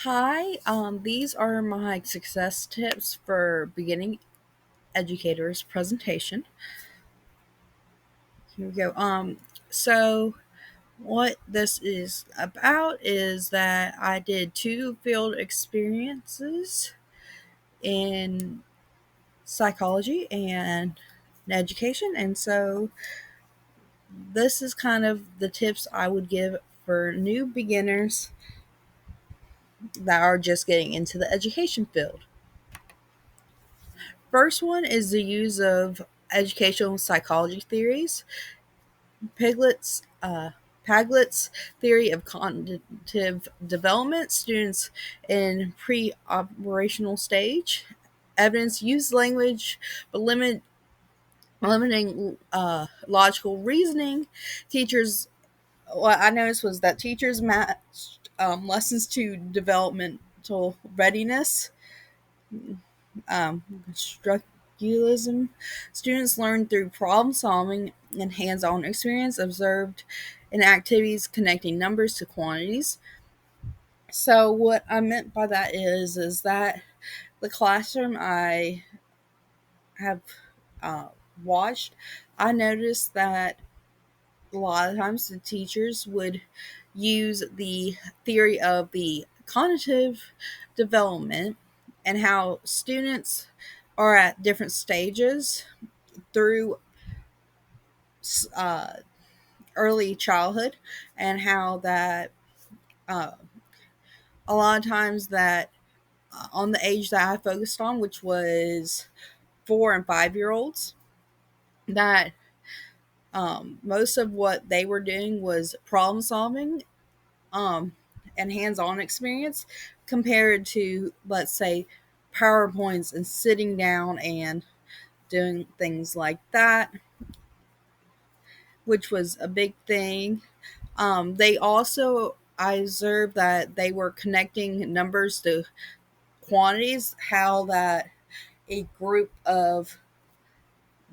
Hi, these are my success tips for beginning educators presentation. Here we go. So what this is about is that I did two field experiences in psychology and education, and so this is kind of the tips I would give for new beginners that are just getting into the education field. First one is the use of educational psychology theories. Piglet's Paglet's theory of cognitive development, students in pre-operational stage. Evidence use language, but limiting logical reasoning. Teachers, what I noticed was that teachers matched lessons to developmental readiness. Structuralism. Students learn through problem solving and hands on experience observed in activities connecting numbers to quantities. So, what I meant by that is that the classroom I have uh, watched, I noticed that a lot of times the teachers would use the theory of the cognitive development and how students are at different stages through uh, early childhood, and how that uh, a lot of times that on the age that I focused on, which was 4 and 5 year olds, that most of what they were doing was problem solving um, and hands-on experience compared to, let's say, PowerPoints and sitting down and doing things like that, which was a big thing. They also, I observed that they were connecting numbers to quantities, how that a group of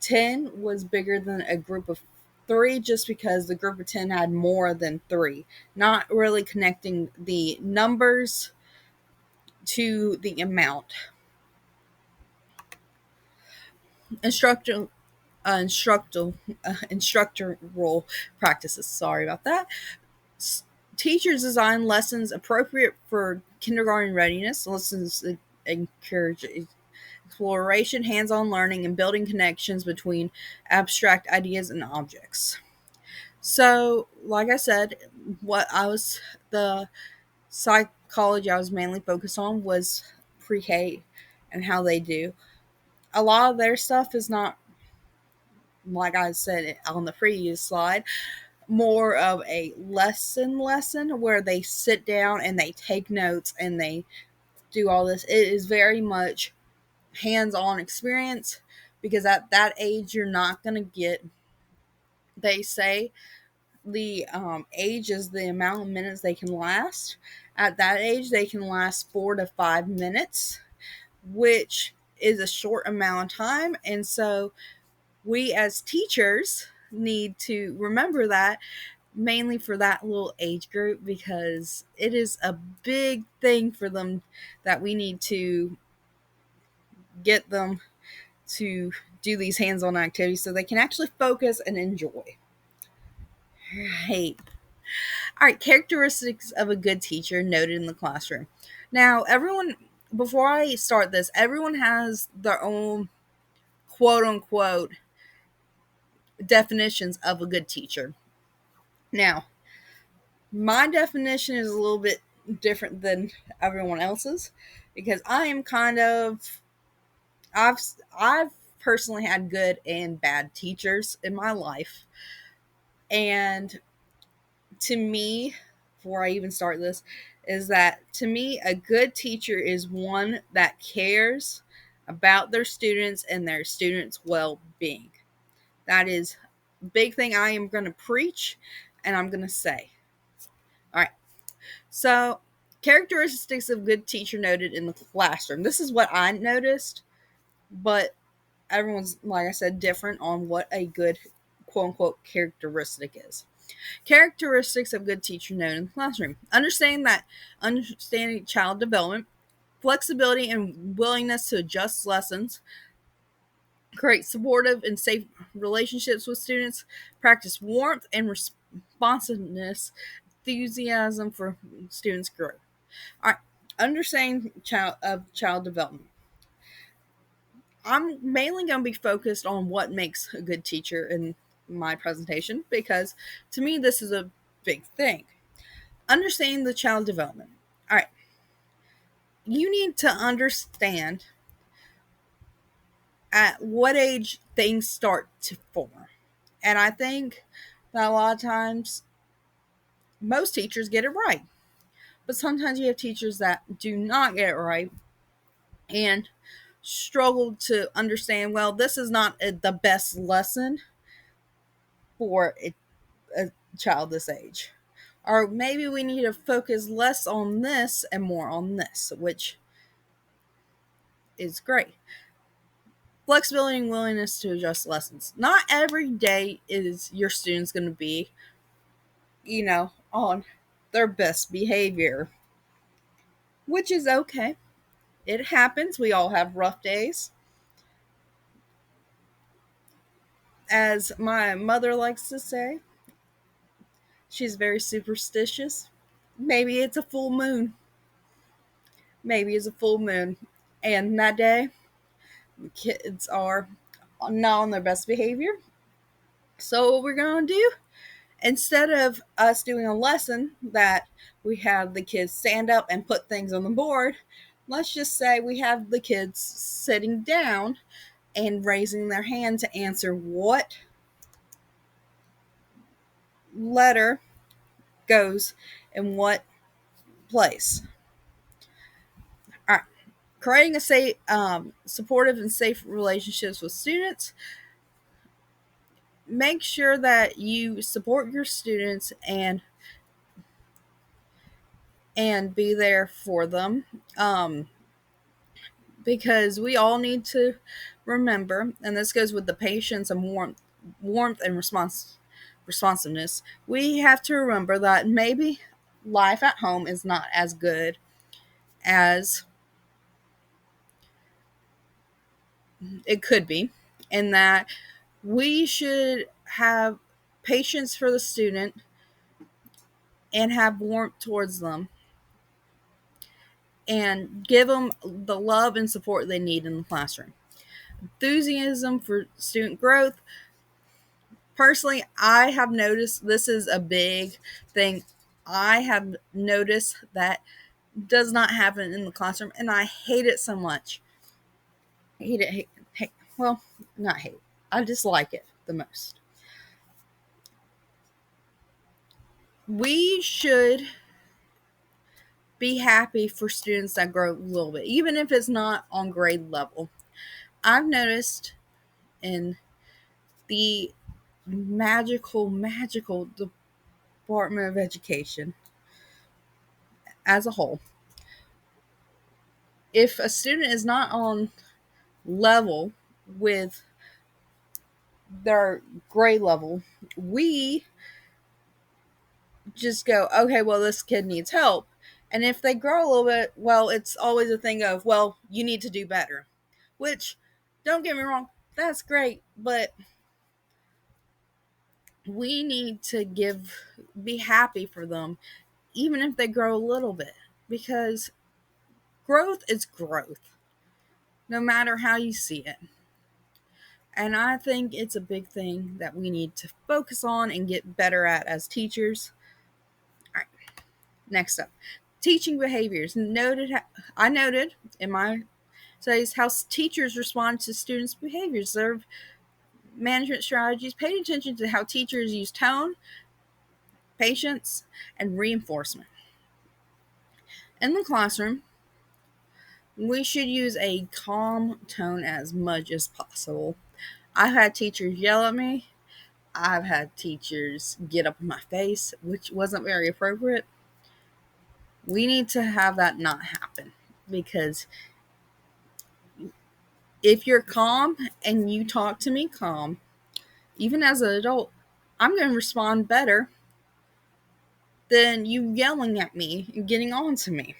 10 was bigger than a group of three just because the group of 10 had more than three, not really connecting the numbers to the amount. Instructor, instructoral practices. Sorry about that. Teachers design lessons appropriate for kindergarten readiness. Lessons that encourage exploration, hands-on learning, and building connections between abstract ideas and objects. So, like I said, what I was the psychology I was mainly focused on was pre-K and how they do. A lot of their stuff is not, like I said on the previous slide, more of a lesson where they sit down and they take notes and they do all this. It is very much hands-on experience because at that age you're not going to get, they say the age is the amount of minutes they can last. At that age they can last 4 to 5 minutes, which is a short amount of time. And so we as teachers need to remember that, mainly for that little age group, because it is a big thing for them that we need to get them to do these hands-on activities so they can actually focus and enjoy. Right. All right, characteristics of a good teacher noted in the classroom. Now, everyone, before I start this, everyone has their own quote unquote definitions of a good teacher. Now, my definition is a little bit different than everyone else's because I am kind of, I've I've personally had good and bad teachers in my life. And to me, before I even start this, is that to me a good teacher is one that cares about their students and their students' well-being. That is a big thing I am going to preach and I'm going to say. All right. So, characteristics of good teacher noted in the classroom. This is what I noticed, but everyone's, like I said, different on what a good quote unquote characteristic is. Characteristics of good teacher noted in the classroom. Understanding child development, flexibility and willingness to adjust lessons, create supportive and safe relationships with students, practice warmth and responsiveness, enthusiasm for students' growth. All right, understanding child development. I'm mainly going to be focused on what makes a good teacher in my presentation because to me this is a big thing. Understanding the child development. All right, you need to understand at what age things start to form. And I think that a lot of times most teachers get it right. But sometimes you have teachers that do not get it right and struggle to understand, well, this is not the best lesson for a child this age. Or maybe we need to focus less on this and more on this, which is great. Flexibility and willingness to adjust lessons. Not every day is your students going to be, on their best behavior, which is okay. It happens. We all have rough days. As my mother likes to say, she's very superstitious. Maybe it's a full moon. Maybe it's a full moon. And that day, the kids are not on their best behavior. So, what we're going to do, instead of us doing a lesson that we have the kids stand up and put things on the board, let's just say we have the kids sitting down and raising their hand to answer what letter goes in what place. All right. Creating a safe, supportive and safe relationships with students. Make sure that you support your students and be there for them. Because we all need to remember, and this goes with the patience and warmth and responsiveness. We have to remember that maybe life at home is not as good as it could be, and that we should have patience for the student and have warmth towards them and give them the love and support they need in the classroom. Enthusiasm for student growth. Personally, I have noticed this is a big thing. I have noticed that does not happen in the classroom, and I hate it so much. Hate it. Hate. Well, not hate. I dislike it the most. We should be happy for students that grow a little bit, even if it's not on grade level. I've noticed in the magical Department of Education as a whole, if a student is not on level with their grade level, we just go, okay, well, this kid needs help. And if they grow a little bit, well, it's always a thing of, well, you need to do better. Which, don't get me wrong, that's great, but we need to be happy for them, even if they grow a little bit, because growth is growth, no matter how you see it. And I think it's a big thing that we need to focus on and get better at as teachers. All right, next up, teaching behaviors. I noted in my studies how teachers respond to students' behaviors. Their management strategies paid attention to how teachers use tone, patience, and reinforcement. In the classroom, we should use a calm tone as much as possible. I've had teachers yell at me. I've had teachers get up in my face, which wasn't very appropriate. We need to have that not happen, because if you're calm and you talk to me calm, even as an adult, I'm going to respond better than you yelling at me and getting on to me.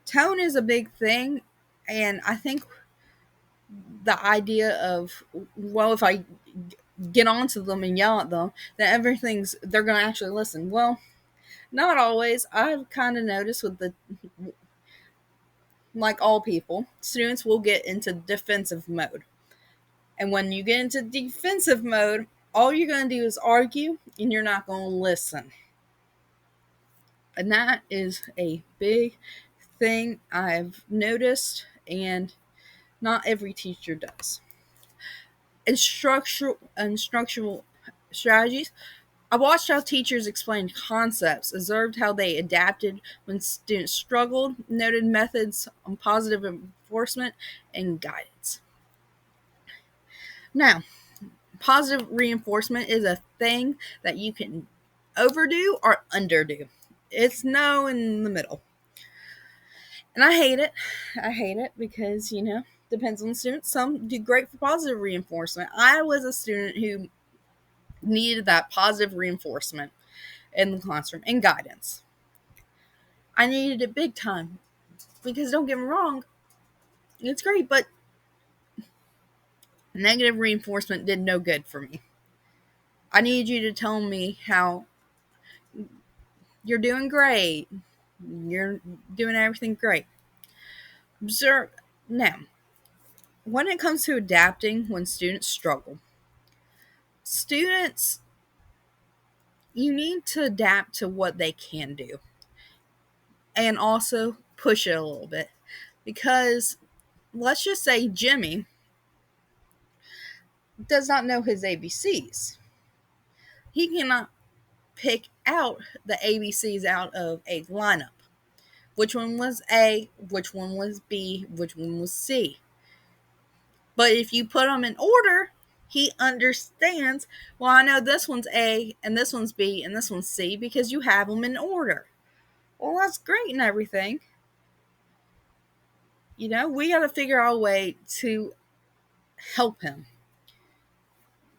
Tone is a big thing, and I think the idea of, well, if I get on to them and yell at them, then they're going to actually listen. Well, not always. I've kind of noticed with like all people, students will get into defensive mode. And when you get into defensive mode, all you're going to do is argue and you're not going to listen. And that is a big thing I've noticed, and not every teacher does. Instructional strategies. I watched how teachers explained concepts, observed how they adapted when students struggled, noted methods on positive reinforcement and guidance. Now, positive reinforcement is a thing that you can overdo or underdo. It's no in the middle. And I hate it. I hate it because, depends on the student. Some do great for positive reinforcement. I was a student who needed that positive reinforcement in the classroom and guidance. I needed it big time because don't get me wrong, it's great, but negative reinforcement did no good for me. I need you to tell me how you're doing great. You're doing everything great. Observe. Now, when it comes to adapting when students struggle, students, you need to adapt to what they can do and also push it a little bit. Because let's just say Jimmy does not know his ABCs. He cannot pick out the ABCs out of a lineup. Which one was A, which one was B, which one was C. But if you put them in order, he understands, well, I know this one's A, and this one's B, and this one's C, because you have them in order. Well, that's great and everything. We got to figure out a way to help him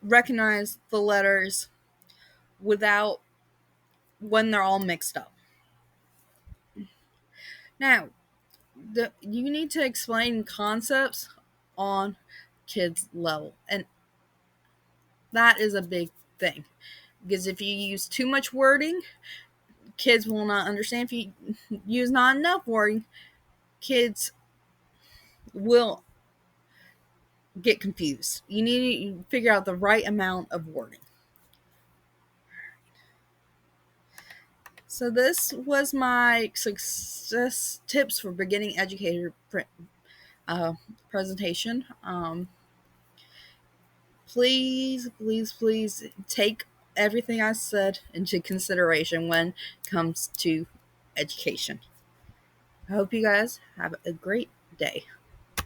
recognize the letters without when they're all mixed up. Now, you need to explain concepts on kids' level, and that is a big thing, because if you use too much wording, kids will not understand. If you use not enough wording, kids will get confused. You need to figure out the right amount of wording. So this was my success tips for beginning educator presentation. Please take everything I said into consideration when it comes to education. I hope you guys have a great day.